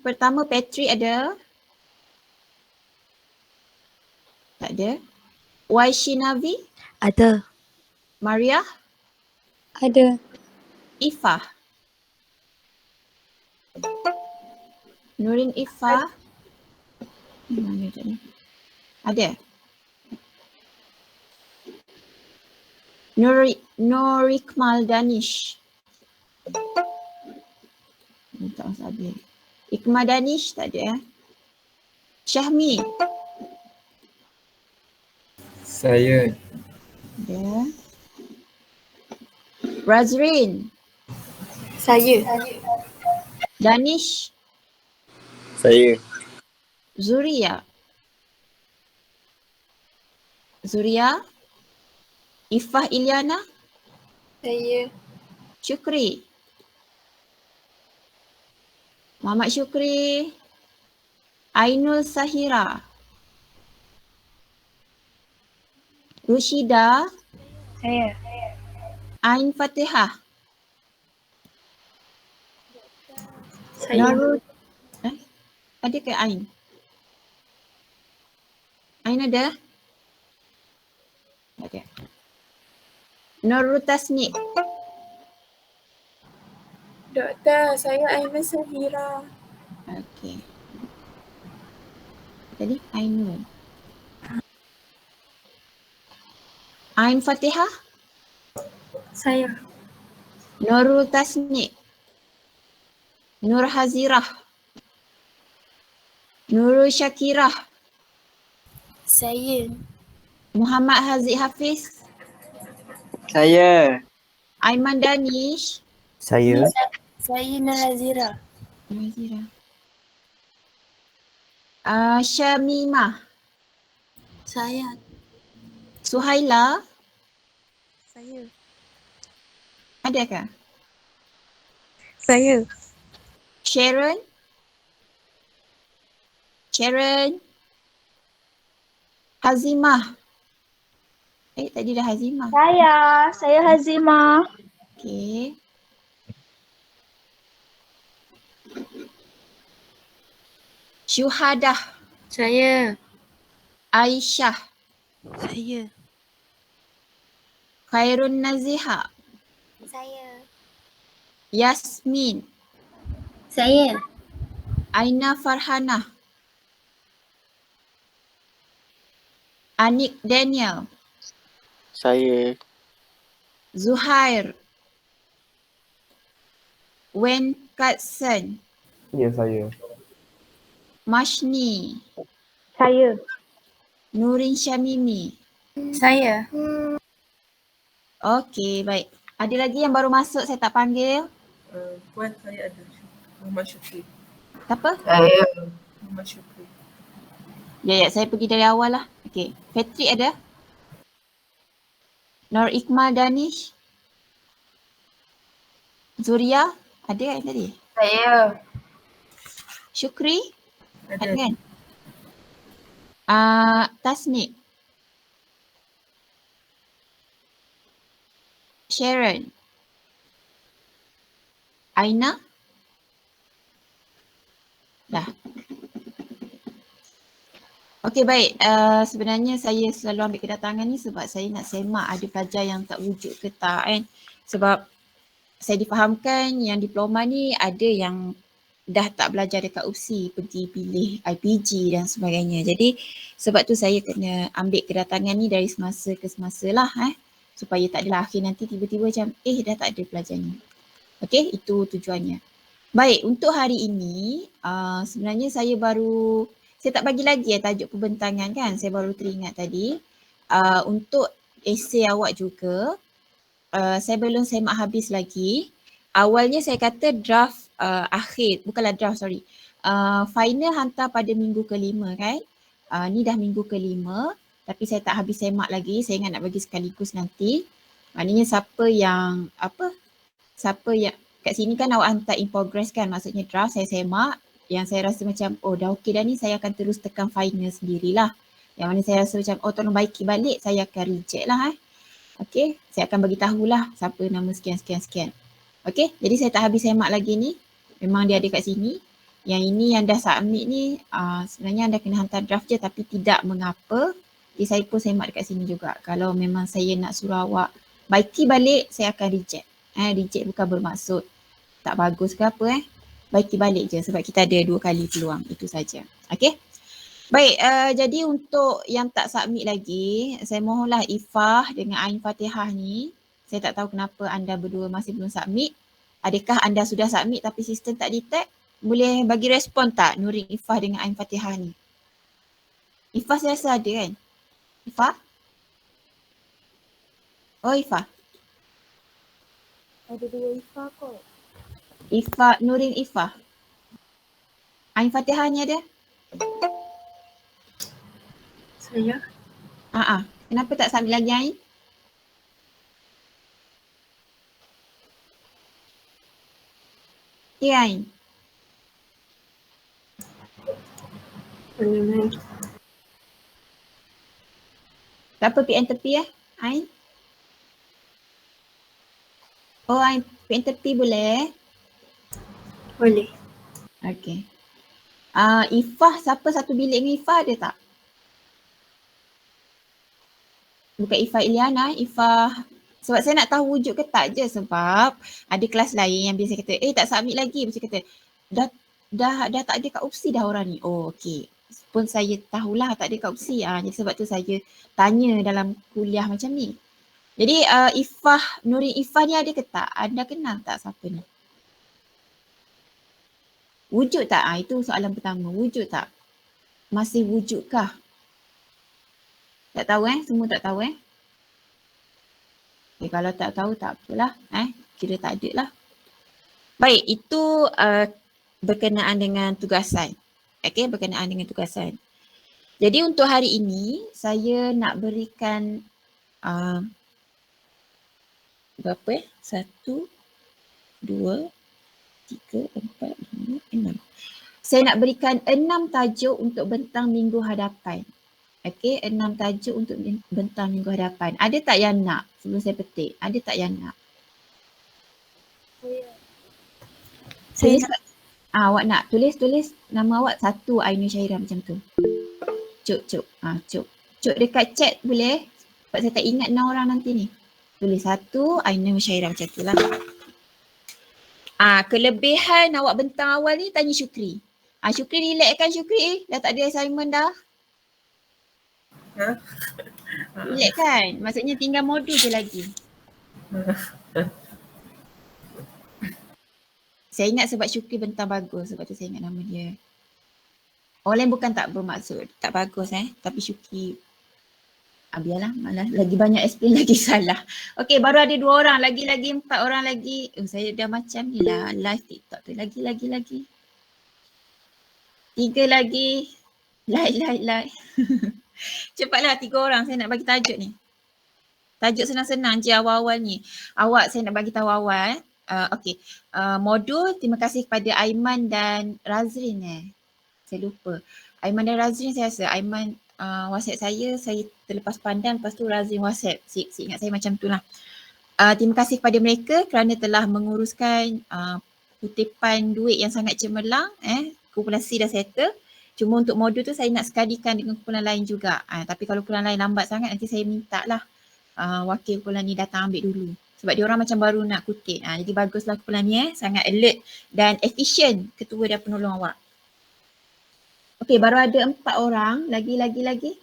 Pertama Patrick ada? Tak ada. Waishinavi? Ada. Maria? Ada. Ifah? Nurin Ifah? Mana tadi? Ada? Norikmal Danish? Tak masuk ada. Ikmal Danish tak ada. Syahmi? Saya. Ada. Razrin? Saya. Danish? Saya. Zuria? Zuria? Ifah Ilyana? Saya. Syukri? Muhammad Syukri? Ainul Sahira? Rushida? Saya. Ain Fatihah? Saya. Ada ke Ain? Ain ada? Tak ada. Nurul Tasni? Doktor, saya Aiman Sahira. Okey. Tadi Ainul. Ain Fatihah? Saya. Nurul Tasni? Nur Hazirah? Nurul Syakirah? Saya. Muhammad Haziq Hafiz? Saya. Aiman Danish? Saya. Saya Nazira. Nazira. Syamimah? Saya. Suhaila? Saya. Adakah? Saya. Sharon? Sharon? Hazimah? Tadi dah Hazimah. Saya Hazimah. Okey. Syuhadah? Saya. Aisyah? Saya. Khairun Naziha? Saya. Yasmin? Saya. Aina Farhanah? Anik Daniel? Saya. Zuhair? Wen Katsen? Ya, saya. Mashni? Saya. Nurin Syamimi? Saya. Okey, baik. Ada lagi yang baru masuk saya tak panggil? Puan, saya ada. Muhammad Syukri. Apa? Saya. Muhammad Syukri. Ya, saya pergi dari awal lah. Okey. Patrick ada? Nur Ikmal Danish? Zuria? Ada kan tadi? Saya. Syukri? Ada. Ada kan? Tasnik? Sharon? Aina? Dah. Okey, baik. Sebenarnya saya selalu ambil kedatangan ni sebab saya nak semak ada pelajar yang tak wujud ke tak kan. Sebab saya difahamkan yang diploma ni ada yang dah tak belajar dekat UPSI, pergi pilih IPG dan sebagainya. Jadi sebab tu saya kena ambil kedatangan ni dari semasa ke semasa lah supaya tak adalah akhir nanti tiba-tiba macam dah tak ada pelajar ni. Okey, itu tujuannya. Baik, untuk hari ini sebenarnya saya tak bagi lagi tajuk pembentangan kan. Saya baru teringat tadi. Untuk esei awak juga, saya belum semak habis lagi. Awalnya saya kata draft akhir, bukanlah draft sorry. Final hantar pada minggu ke-5 kan. Ni dah minggu ke-5 tapi saya tak habis semak lagi. Saya ingat nak bagi sekaligus nanti. Maknanya siapa yang kat sini kan awak hantar in progress kan, maksudnya draft saya semak. Yang saya rasa macam dah okey dah ni, saya akan terus tekan final sendirilah. Yang mana saya rasa macam tolong baiki balik, saya akan reject lah Okey, saya akan bagi tahulah siapa nama sekian. Okey, jadi saya tak habis semak lagi ni. Memang dia ada kat sini. Yang ini yang dah submit ni sebenarnya anda kena hantar draft je tapi tidak mengapa. Jadi saya pun semak dekat sini juga. Kalau memang saya nak suruh awak baiki balik, saya akan reject. Reject bukan bermaksud tak bagus ke apa baiki balik je sebab kita ada 2 kali peluang. Itu saja. Okay. Baik, jadi untuk yang tak submit lagi, saya mohonlah Ifah dengan Ain Fatihah ni, saya tak tahu kenapa anda berdua masih belum submit. Adakah anda sudah submit tapi sistem tak detect? Boleh bagi respon tak Nurin Ifah dengan Ain Fatihah ni? Ifah saya rasa ada kan? Ifah? Oh Ifah. Ada 2 Ifah kot. Ifah, Nurin Ifah. Ain Fatihah ni ada? Saya. Kenapa tak submit lagi Ain? Ya Ain. Tak apa PN tepi Ain? Oh Ain PN tepi boleh? Boleh. Okay. Ifah, siapa satu bilik dengan Ifah ada tak? Bukan Ifah Iliana, Ifah. Sebab saya nak tahu wujud ke tak je sebab ada kelas lain yang biasa kata, tak submit lagi. Macam kata, dah tak ada kat opsi dah orang ni. Oh okey. Pun saya tahulah tak ada kat opsi. Jadi sebab tu saya tanya dalam kuliah macam ni. Jadi Ifah, Nurin Ifah ni ada ke tak? Anda kenal tak siapa ni? Wujud tak? Itu soalan pertama. Wujud tak? Masih wujuddkah? Tak tahu semua tak tahu Okay, kalau tak tahu tak apalah kira tak ada lah. Baik, itu berkenaan dengan tugasan. Okay, berkenaan dengan tugasan. Jadi untuk hari ini saya nak berikan berapa 1, 2, 3, 4, 5, 6. Saya nak berikan 6 tajuk untuk bentang minggu hadapan. Okey, 6 tajuk untuk bentang minggu hadapan. Ada tak yang nak sebelum saya petik? Ada tak yang nak? Saya nak. Awak nak tulis nama awak 1 Ainul Syairah macam tu. Cuk. Cuk dekat chat boleh? Sebab saya tak ingat 6 orang nanti ni. Tulis 1 Ainul Syairah macam tu lah. Kelebihan awak bentang awal ni tanya Syukri. Syukri relax kan Syukri? Dah tak ada assignment dah. Relax kan? Maksudnya tinggal modul je lagi. Saya ingat sebab Syukri bentang bagus sebab tu saya ingat nama dia. Orang lain bukan tak bermaksud tak bagus tapi Syukri biarlah malah lagi banyak explain lagi salah. Okey, baru ada 2 orang lagi 4 orang lagi. Saya dah macam ni lah live TikTok tu lagi. 3 lagi. Like. Cepatlah 3 orang saya nak bagi tajuk ni. Tajuk senang-senang je awal-awal ni. Saya nak bagi tahu awal. Okey. Modul terima kasih kepada Aiman dan Razrin Saya lupa. Aiman dan Razrin saya rasa. Aiman WhatsApp saya terlepas pandang lepas tu Razrin WhatsApp. Ingat saya macam tu lah. Terima kasih kepada mereka kerana telah menguruskan kutipan duit yang sangat cemerlang. Kumpulan C dah settle. Cuma untuk modul tu saya nak sekalikan dengan kumpulan lain juga. Tapi kalau kumpulan lain lambat sangat nanti saya minta lah wakil kumpulan ni datang ambil dulu. Sebab dia orang macam baru nak kutip. Jadi baguslah kumpulan ni sangat alert dan efisien ketua dan penolong awak. Okey, baru ada 4 orang. Lagi.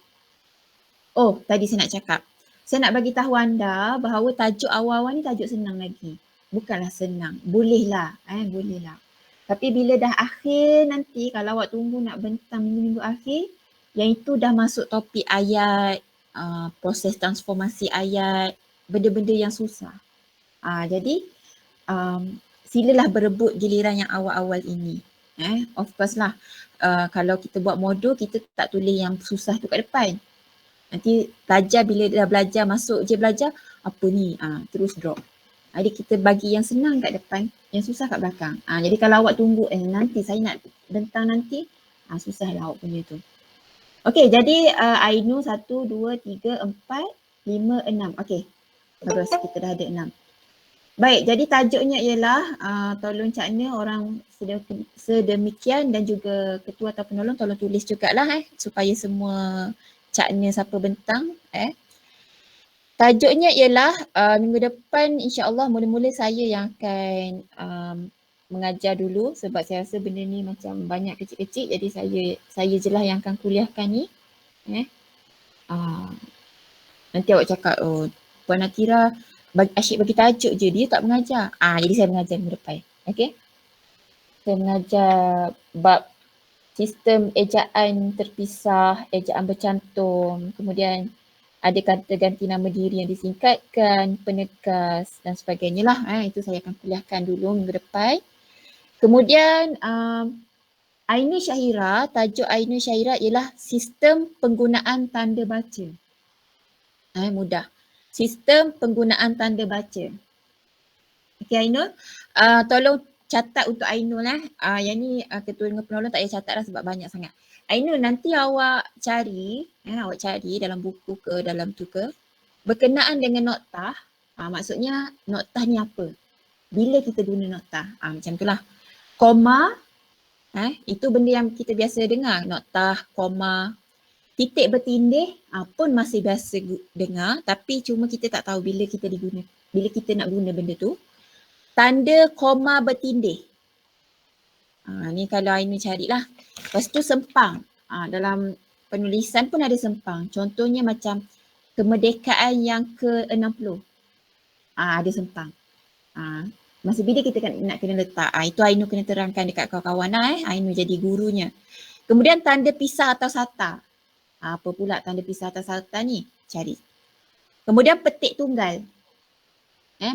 Oh, tadi saya nak cakap. Saya nak bagi tahu anda bahawa tajuk awal-awal ni tajuk senang lagi. Bukanlah senang. Bolehlah. Bolehlah. Tapi bila dah akhir nanti, kalau awak tunggu nak bentang minggu-minggu akhir, yang itu dah masuk topik ayat, proses transformasi ayat, benda-benda yang susah. Jadi, silalah berebut giliran yang awal-awal ini. Of course lah, kalau kita buat modul, kita tak tulis yang susah tu kat depan. Nanti pelajar bila dah belajar, masuk je belajar, apa ni? Terus drop. Jadi kita bagi yang senang kat depan, yang susah kat belakang. Jadi kalau awak tunggu, nanti saya nak bentang nanti, susahlah awak punya tu. Okey, jadi Ainu 1, 2, 3, 4, 5, 6. Okey, terus kita dah ada 6. Baik, jadi tajuknya ialah tolong cakna orang sedemikian dan juga ketua atau penolong tolong tulis jugalah supaya semua cakna siapa bentang. Tajuknya ialah minggu depan insya-Allah mula-mula saya yang akan mengajar dulu sebab saya rasa benda ni macam banyak kecil-kecil jadi saya je lah yang akan kuliahkan ni. Nanti awak cakap, oh Puan Atira asyik bagi tajuk je, dia tak mengajar. Jadi saya mengajar minggu depan. Okey. Saya mengajar bab sistem ejaan terpisah, ejaan bercantum, kemudian ada kata ganti nama diri yang disingkatkan, penegas dan sebagainya lah. Itu saya akan kuliahkan dulu minggu depan. Kemudian Ainu Syahira, tajuk Ainu Syahira ialah sistem penggunaan tanda baca. Mudah. Sistem penggunaan tanda baca. Okey Ainul, tolong catat untuk Ainul yang ni ketua dengan penolong tak payah catat lah sebab banyak sangat. Ainul nanti awak cari dalam buku ke dalam tu ke berkenaan dengan noktah. Maksudnya noktah ni apa? Bila kita guna noktah? Macam tu lah. Koma, itu benda yang kita biasa dengar. Noktah, koma, titik bertindih pun masih biasa dengar tapi cuma kita tak tahu bila kita nak guna benda tu. Tanda koma bertindih. Ni kalau Ainu carilah. Lepas tu sempang. Dalam penulisan pun ada sempang. Contohnya macam kemerdekaan yang ke-60. Ada sempang. Masa bila kita nak kena letak. Itu Ainu kena terangkan dekat kawan-kawan Ainu jadi gurunya. Kemudian tanda pisah atau sata. Apa pula tanda pisah atau sata ni? Cari. Kemudian petik tunggal.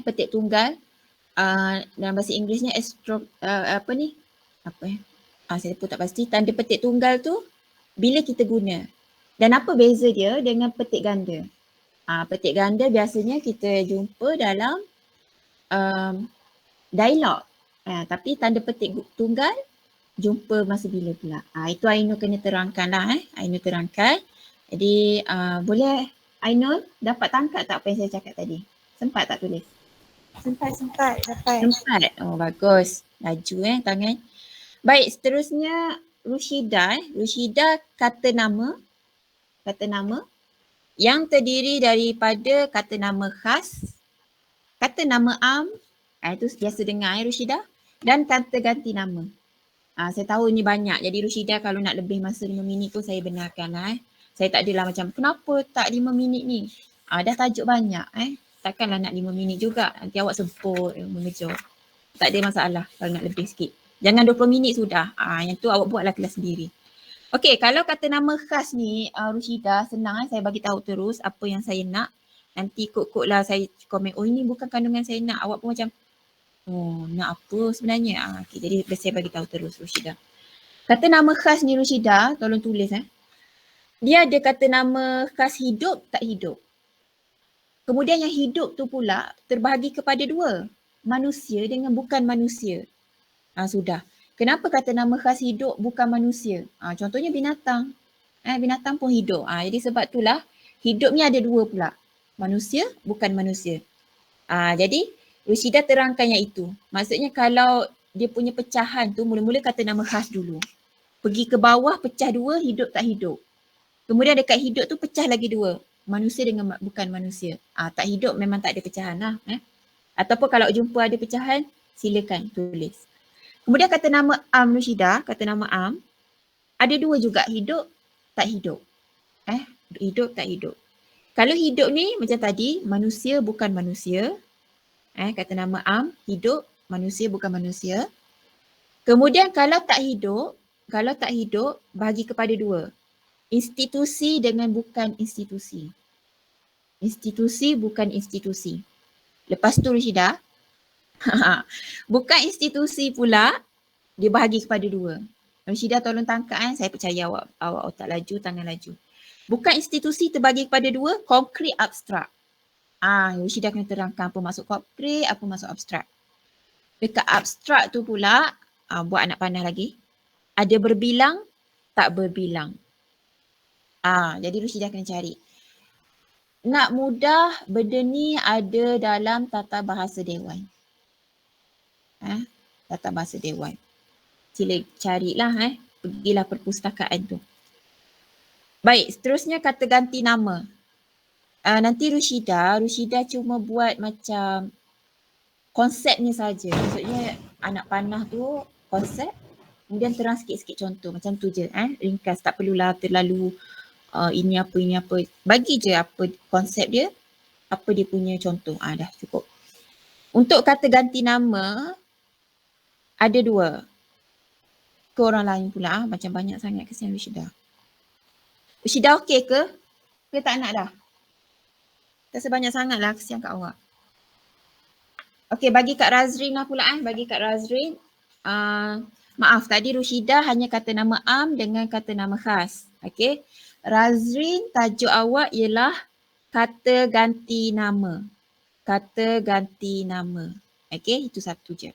Petik tunggal. Dalam bahasa Inggerisnya saya pun tak pasti. Tanda petik tunggal tu bila kita guna. Dan apa beza dia dengan petik ganda? Petik ganda biasanya kita jumpa dalam dialog. Tapi tanda petik tunggal jumpa masa bila pula. Itu Ainul kena terangkan lah. Ainul terangkan. Jadi boleh Ainul dapat tangkap tak apa yang saya cakap tadi? Sempat tak tulis? Sempat dapat. Sempat. Oh bagus. Laju tangan. Baik, seterusnya Rushida. Rushida kata nama yang terdiri daripada kata nama khas, kata nama am, itu biasa dengar Rushida, dan kata ganti nama. Saya tahu ni banyak. Jadi Rushida kalau nak lebih masa 5 minit pun saya benarkan lah. Saya tak adalah macam kenapa tak 5 minit ni? Dah tajuk banyak Takkanlah nak 5 minit juga. Nanti awak semput mengejar. Tak ada masalah kalau nak lebih sikit. Jangan 20 minit sudah. Yang tu awak buatlah kelas sendiri. Okey, kalau kata nama khas ni Rushida senang saya bagi tahu terus apa yang saya nak. Nanti ikut-ikutlah saya komen, oh ini bukan kandungan saya nak. Awak pun macam nak apa sebenarnya? Okay, jadi saya bagi tahu terus Rushida. Kata nama khas ni Rushida, tolong tulis Dia ada kata nama khas hidup tak hidup. Kemudian yang hidup tu pula terbahagi kepada dua. Manusia dengan bukan manusia. Sudah. Kenapa kata nama khas hidup bukan manusia? Contohnya binatang. Binatang pun hidup. Jadi sebab itulah hidup ni ada dua pula. Manusia bukan manusia. Jadi Rushida terangkan yang itu. Maksudnya kalau dia punya pecahan tu mula-mula kata nama khas dulu. Pergi ke bawah pecah dua, hidup tak hidup. Kemudian dekat hidup tu pecah lagi dua. Manusia dengan bukan manusia. Tak hidup memang tak ada pecahan lah. Ataupun kalau jumpa ada pecahan, silakan tulis. Kemudian kata nama am Rushida, kata nama am. Ada dua juga, hidup tak hidup. Hidup tak hidup. Kalau hidup ni macam tadi, manusia bukan manusia. Kata nama am, hidup, manusia bukan manusia. Kemudian kalau tak hidup, bagi kepada dua. Institusi dengan bukan institusi. Institusi bukan institusi. Lepas tu Rushida, bukan institusi pula, dia bahagi kepada dua. Rushida tolong tangkap saya percaya awak otak laju, tangan laju. Bukan institusi terbagi kepada dua, konkret abstrak. Rushida kena terangkan apa maksud konkret, apa maksud abstrak. Dekat abstrak tu pula, buat anak panah lagi, ada berbilang, tak berbilang. Jadi Rushida kena cari. nak mudah, benda ni ada dalam tata bahasa Dewan. Tata bahasa Dewan. Sila carilah pergilah perpustakaan tu. Baik, seterusnya kata ganti nama. Nanti Rushida cuma buat macam konsepnya saja. Maksudnya anak panah tu konsep, kemudian terang sikit-sikit contoh. Macam tu je, ringkas. Tak perlulah terlalu ini apa. Bagi je apa konsep dia, apa dia punya contoh. Dah cukup. Untuk kata ganti nama, ada 2. Ke orang lain pula, macam banyak sangat kesian Rushida. Rushida okey ke? Ke tak nak dah? Rasa banyak sangat lah, kesian kat awak. Okey, bagi Kak Razrin lah pula bagi Kak Razrin. Maaf, tadi Rushida hanya kata nama am dengan kata nama khas. Okey. Razrin, tajuk awak ialah kata ganti nama. Kata ganti nama. Okey, itu satu je.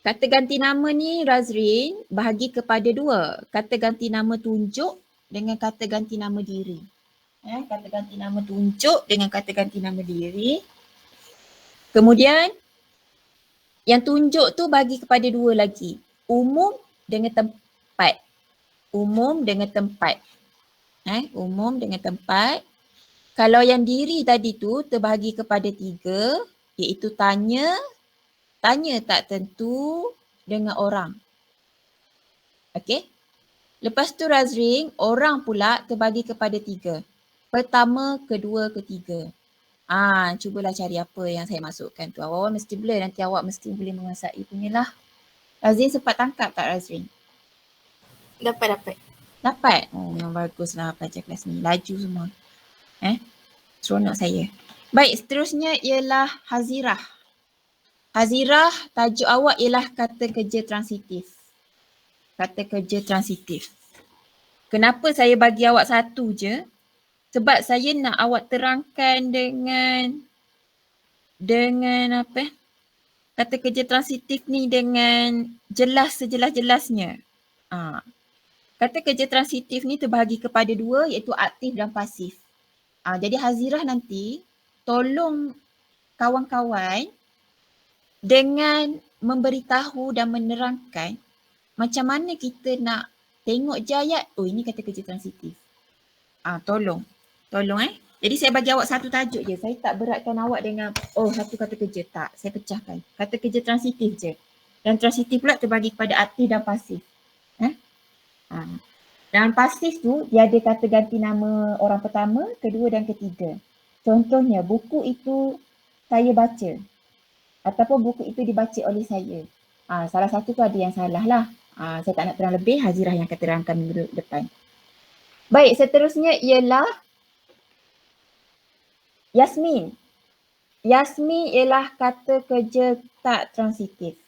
Kata ganti nama ni Razrin bahagi kepada 2. Kata ganti nama tunjuk dengan kata ganti nama diri. Kata ganti nama tunjuk dengan kata ganti nama diri. Kemudian yang tunjuk tu bagi kepada 2 lagi. Umum dengan tempat. Umum dengan tempat. Umum dengan tempat. Kalau yang diri tadi tu terbahagi kepada 3, iaitu tanya, tanya tak tentu dengan orang. Okey. Lepas tu Razrin, orang pula terbahagi kepada 3. Pertama, kedua, ketiga. Cubalah cari apa yang saya masukkan tu. Awak mesti blur, nanti awak mesti boleh menguasai punya lah. Razrin sempat tangkap tak Razrin? Dapat. Dapat? Oh, memang baguslah pelajar kelas ni. Laju semua. Seronok saya. Baik, seterusnya ialah hazirah. Hazirah, tajuk awak ialah kata kerja transitif. Kata kerja transitif. Kenapa saya bagi awak 1 je? Sebab saya nak awak terangkan dengan apa? Kata kerja transitif ni dengan jelas sejelas-jelasnya. Kata kerja transitif ni terbahagi kepada 2 iaitu aktif dan pasif. Jadi hazirah nanti tolong kawan-kawan dengan memberitahu dan menerangkan macam mana kita nak tengok je ayat, ini kata kerja transitif. Tolong. Jadi saya bagi awak 1 tajuk je. Saya tak beratkan awak dengan 1 kata kerja. Tak, saya pecahkan. Kata kerja transitif je. Dan transitif pula terbagi kepada aktif dan pasif. Dan pasif tu dia ada kata ganti nama orang pertama, kedua dan ketiga. Contohnya buku itu saya baca. Ataupun buku itu dibaca oleh saya. Salah satu tu ada yang salah lah. Saya tak nak terang lebih, hazirah yang akan terangkan minggu depan. Baik, seterusnya ialah Yasmin. Yasmin ialah kata kerja tak transitif.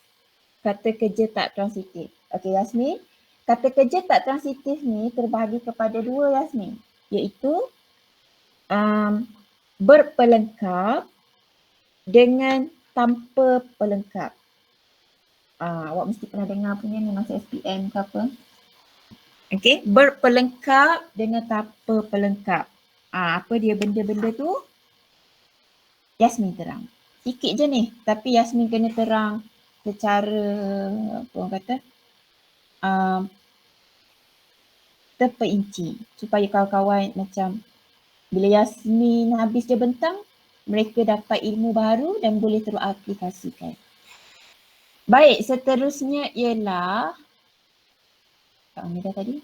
Kata kerja tak transitif. Okey Yasmin, kata kerja tak transitif ni terbahagi kepada 2 Yasmin. Iaitu berpelengkap dengan tanpa pelengkap. Awak mesti pernah dengar punya ni masa SPM ke apa. Okey, berpelengkap dengan tanpa pelengkap. Apa dia benda-benda tu? Yasmin terang. Sikit je ni, tapi Yasmin kena terang secara apa orang kata terperinci supaya kawan-kawan macam bila Yasmin habis je bentang, mereka dapat ilmu baru dan boleh terus aplikasikan. Baik, seterusnya ialah Kak Amida tadi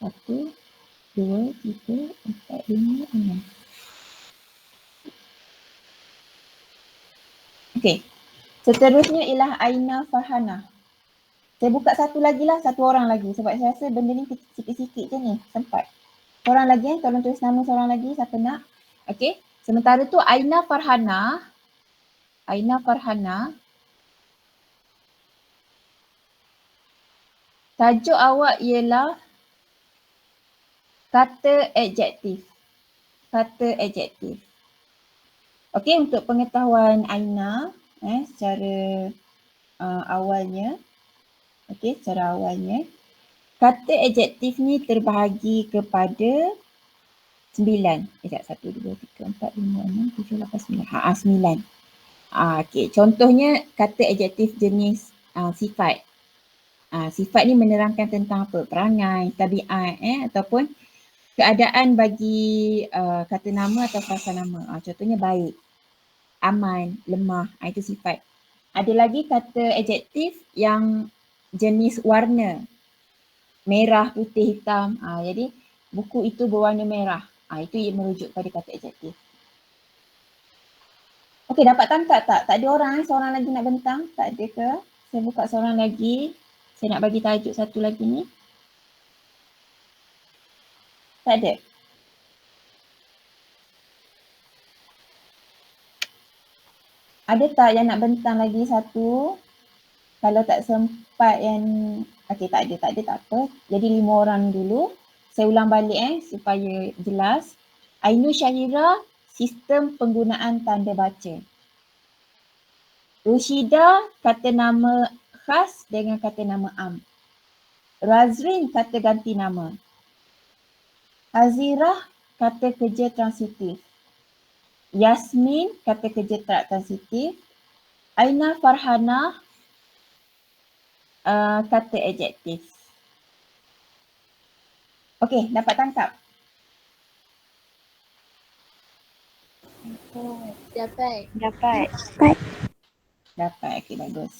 1, 2, 3, 4, 5, 6. Okey. Seterusnya ialah Aina Farhana. Saya buka 1 lagi lah, 1 orang lagi sebab saya rasa benda ni sikit-sikit je ni, sempat. Seorang lagi tolong tulis nama seorang lagi siapa nak. Okey. Sementara tu Aina Farhana. Tajuk awak ialah kata adjektif. Kata adjektif. Okey, untuk pengetahuan Aina secara awalnya. Okey, secara awalnya. Kata adjektif ni terbahagi kepada 9. Sekejap, 1, 2, 3, 4, 5, 6, 7, 8, 9. 9. Okey, contohnya kata adjektif jenis sifat. Sifat ni menerangkan tentang apa? Perangai, tabiat ataupun keadaan bagi kata nama atau frasa nama. Contohnya baik, aman, lemah, itu sifat. Ada lagi kata adjektif yang jenis warna. Merah, putih, hitam. Jadi buku itu berwarna merah. Itu yang merujuk pada kata adjektif. Okey, dapat tangkap tak? Tak ada orang, seorang lagi nak bentang? Tak ada ke? Saya buka seorang lagi. Saya nak bagi tajuk satu lagi ni. Tak ada? Ada tak yang nak bentang lagi satu? Kalau tak sempat yang, okey tak ada, tak apa. Jadi 5 orang dulu. Saya ulang balik supaya jelas. Ainul Syahira, sistem penggunaan tanda baca. Rushida, kata nama khas dengan kata nama am. Razrin, kata ganti nama. Hazirah, kata kerja transitif. Yasmin, kata kerja tak transitif. Aina Farhana, kata adjektif. Okey, dapat tangkap? Dapat. Dapat, okey bagus.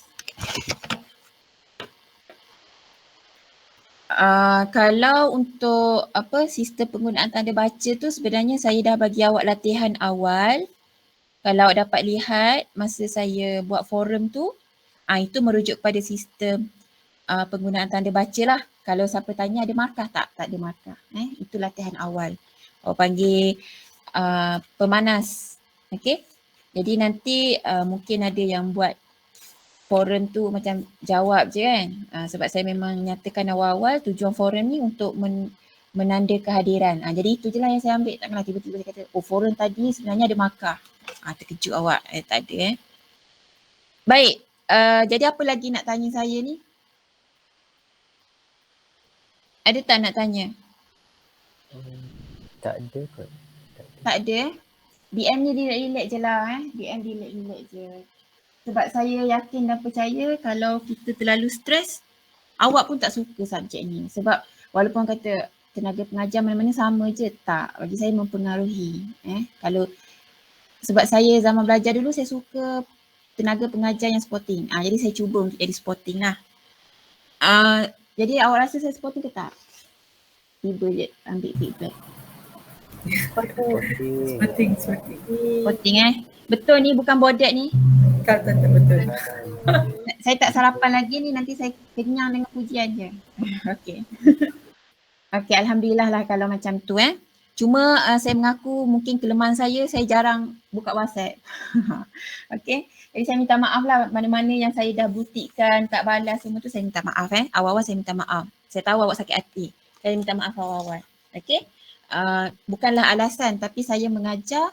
Kalau untuk sistem penggunaan tanda baca tu sebenarnya saya dah bagi awak latihan awal. Kalau awak dapat lihat masa saya buat forum tu, itu merujuk pada sistem penggunaan tanda baca lah. Kalau siapa tanya ada markah tak? Tak ada markah. Itu latihan awal. Awak panggil pemanas. Okey. Jadi nanti mungkin ada yang buat forum tu macam jawab je kan. Sebab saya memang nyatakan awal-awal tujuan forum ni untuk menanda kehadiran. Jadi itu je lah yang saya ambil. Takkanlah tiba-tiba saya kata, forum tadi sebenarnya ada markah. Terkejut awak. Tak ada Baik. Jadi apa lagi nak tanya saya ni? Ada tak nak tanya? Tak ada kot. Tak ada? DM ni relax-relax je lah DM relax-relax je. Sebab saya yakin dan percaya kalau kita terlalu stres, awak pun tak suka subjek ni. Sebab walaupun kata tenaga pengajar mana-mana sama je, tak. Bagi saya mempengaruhi. Sebab saya zaman belajar dulu saya suka tenaga pengajar yang sporting. Jadi saya cuba untuk jadi sporting lah. Jadi awak rasa saya sporting ke tak? Tiba je ambil feedback. Sporting. Sporting Betul ni bukan bodet ni. Tak betul. Saya tak sarapan lagi ni, nanti saya kenyang dengan pujian je. Okey. Okey, alhamdulillah lah kalau macam tu Cuma saya mengaku mungkin kelemahan saya jarang buka WhatsApp. Okey. Jadi saya minta maaf lah mana-mana yang saya dah butikkan, tak balas semua tu saya minta maaf Awal-awal saya minta maaf. Saya tahu awak sakit hati. Saya minta maaf awal-awal. Okey. Bukanlah alasan tapi saya mengajar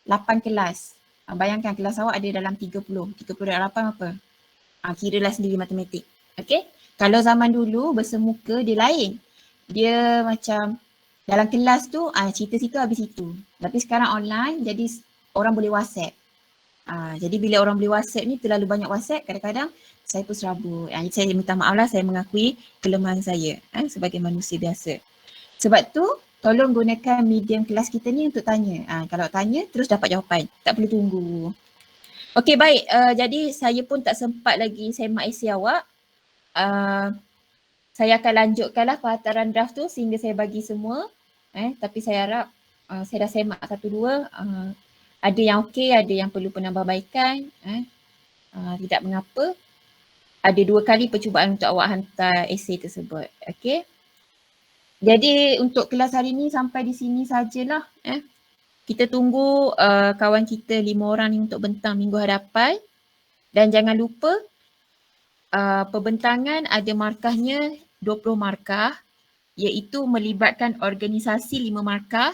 8 kelas. Bayangkan kelas awak ada dalam 30 dalam 8 apa? Kiralah sendiri matematik. Okey. Kalau zaman dulu bersemuka dia lain. Dia macam dalam kelas tu cerita situ habis situ. Tapi sekarang online jadi orang boleh WhatsApp. Jadi bila orang boleh WhatsApp ni terlalu banyak WhatsApp, kadang-kadang saya pun serabut. Jadi saya minta maaf lah, saya mengakui kelemahan saya sebagai manusia biasa. Sebab tu tolong gunakan medium kelas kita ni untuk tanya. Kalau tanya terus dapat jawapan. Tak perlu tunggu. Okey baik. Jadi saya pun tak sempat lagi semak esei awak. Saya akan lanjutkanlah penghantaran draft tu sehingga saya bagi semua. Tapi saya harap saya dah semak 1-2. Ada yang okey, ada yang perlu penambahbaikan. Tidak mengapa. Ada 2 kali percubaan untuk awak hantar esei tersebut. Okey. Jadi untuk kelas hari ni sampai di sini sajalah. Kita tunggu kawan kita 5 orang ni untuk bentang minggu hadapan. Dan jangan lupa perbentangan ada markahnya 20 markah iaitu melibatkan organisasi 5 markah.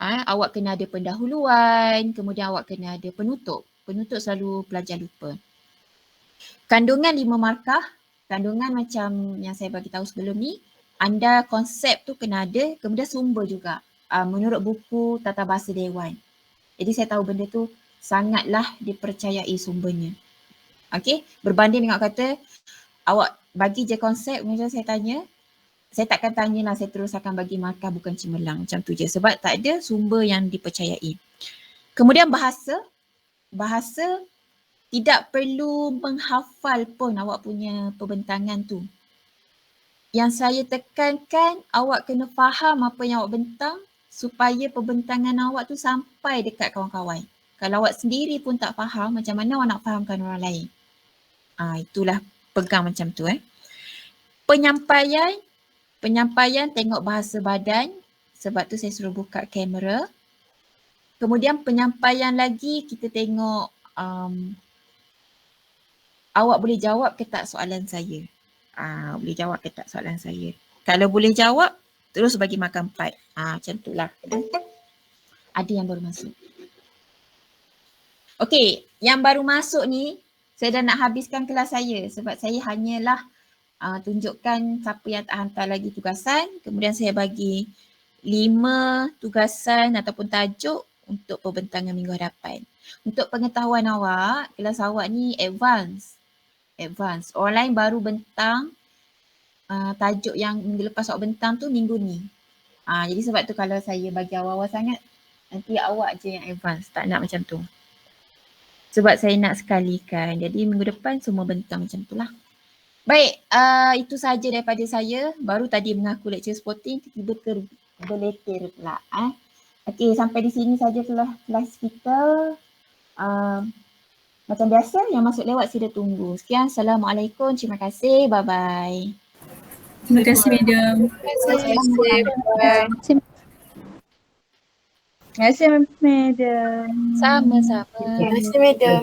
Awak kena ada pendahuluan, kemudian awak kena ada penutup. Penutup selalu pelajar lupa. Kandungan 5 markah, kandungan macam yang saya bagi tahu sebelum ni, anda konsep tu kena ada, kemudian sumber juga. menurut buku Tata Bahasa Dewan. Jadi saya tahu benda tu sangatlah dipercayai sumbernya. Okey, berbanding dengan kata awak bagi je konsep, macam saya tanya, saya takkan tanyalah, saya terus akan bagi markah bukan cemerlang macam tu je sebab tak ada sumber yang dipercayai. Kemudian bahasa tidak perlu menghafal pun awak punya perbentangan tu. Yang saya tekankan awak kena faham apa yang awak bentang supaya perbentangan awak tu sampai dekat kawan-kawan. Kalau awak sendiri pun tak faham, macam mana awak nak fahamkan orang lain? Itulah pegang macam tu. Penyampaian tengok bahasa badan, sebab tu saya suruh buka kamera. Kemudian penyampaian lagi kita tengok awak boleh jawab ke tak soalan saya. Boleh jawab ke tak soalan saya. Kalau boleh jawab, terus bagi makan 4. Macam tu lah. Ada yang baru masuk. Okey, yang baru masuk ni, saya dah nak habiskan kelas saya sebab saya hanyalah tunjukkan siapa yang tak hantar lagi tugasan. Kemudian saya bagi 5 tugasan ataupun tajuk untuk perbentangan minggu hadapan. Untuk pengetahuan awak, kelas awak ni advance. Orang lain baru bentang tajuk yang minggu lepas awak bentang tu minggu ni. Jadi sebab tu kalau saya bagi awal-awal sangat, nanti awak je yang advance. Tak nak macam tu. Sebab saya nak sekalikan. Jadi minggu depan semua bentang macam tu lah. Baik, itu sahaja daripada saya. Baru tadi mengaku lecture spotting, tiba-tiba berletir pula. Okey, sampai di sini saja kelas kita. Macam biasa, yang masuk lewat sila tunggu. Sekian, Assalamualaikum. Terima kasih. Bye-bye. Terima kasih, Madam. Terima kasih, Madam. Sama-sama. Terima kasih, Madam.